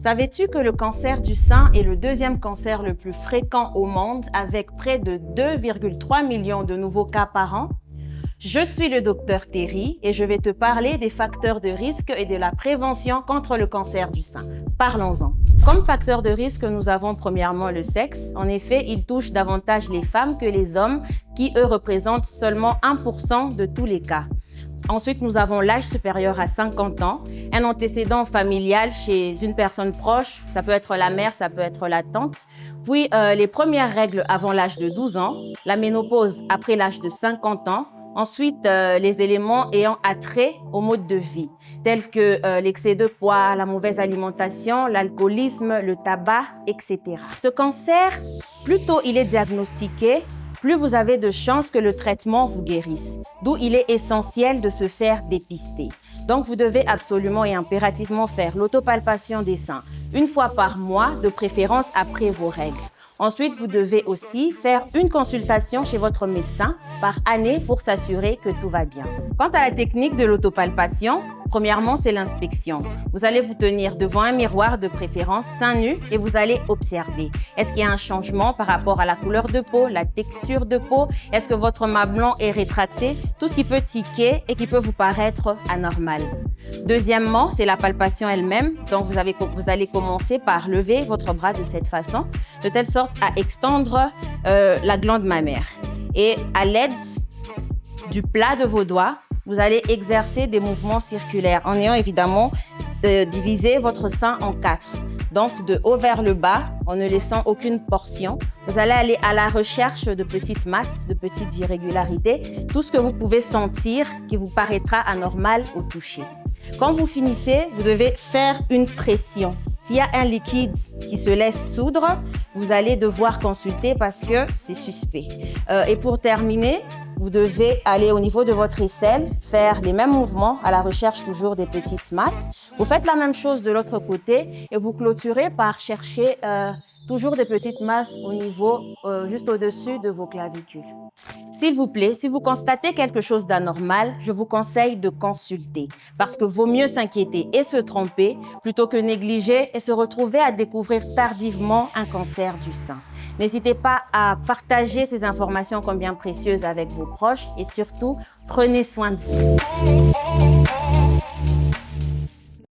Savais-tu que le cancer du sein est le deuxième cancer le plus fréquent au monde avec près de 2,3 millions de nouveaux cas par an? Je suis le docteur Terry et je vais te parler des facteurs de risque et de la prévention contre le cancer du sein. Parlons-en. Comme facteur de risque, nous avons premièrement le sexe. En effet, il touche davantage les femmes que les hommes qui, eux, représentent seulement 1% de tous les cas. Ensuite, nous avons l'âge supérieur à 50 ans, un antécédent familial chez une personne proche, ça peut être la mère, ça peut être la tante, puis les premières règles avant l'âge de 12 ans, la ménopause après l'âge de 50 ans, ensuite les éléments ayant attrait au mode de vie, tels que l'excès de poids, la mauvaise alimentation, l'alcoolisme, le tabac, etc. Ce cancer, plus tôt il est diagnostiqué, plus vous avez de chances que le traitement vous guérisse, d'où il est essentiel de se faire dépister. Donc, vous devez absolument et impérativement faire l'autopalpation des seins une fois par mois, de préférence après vos règles. Ensuite, vous devez aussi faire une consultation chez votre médecin par année pour s'assurer que tout va bien. Quant à la technique de l'autopalpation, premièrement, c'est l'inspection. Vous allez vous tenir devant un miroir de préférence seins nus et vous allez observer. Est-ce qu'il y a un changement par rapport à la couleur de peau, la texture de peau? Est-ce que votre mamelon est rétracté? Tout ce qui peut tiquer et qui peut vous paraître anormal. Deuxièmement, c'est la palpation elle-même. Donc, vous allez commencer par lever votre bras de cette façon, de telle sorte à extendre la glande mammaire. Et à l'aide du plat de vos doigts, vous allez exercer des mouvements circulaires en ayant évidemment divisé votre sein en 4. Donc, de haut vers le bas, en ne laissant aucune portion. Vous allez aller à la recherche de petites masses, de petites irrégularités, tout ce que vous pouvez sentir qui vous paraîtra anormal au toucher. Quand vous finissez, vous devez faire une pression. S'il y a un liquide qui se laisse soudre, vous allez devoir consulter parce que c'est suspect. Et pour terminer, vous devez aller au niveau de votre aisselle, faire les mêmes mouvements à la recherche toujours des petites masses. Vous faites la même chose de l'autre côté et vous clôturez par chercher toujours des petites masses au niveau, juste au-dessus de vos clavicules. S'il vous plaît, si vous constatez quelque chose d'anormal, je vous conseille de consulter parce que vaut mieux s'inquiéter et se tromper plutôt que négliger et se retrouver à découvrir tardivement un cancer du sein. N'hésitez pas à partager ces informations combien précieuses avec vos proches et surtout, prenez soin de vous.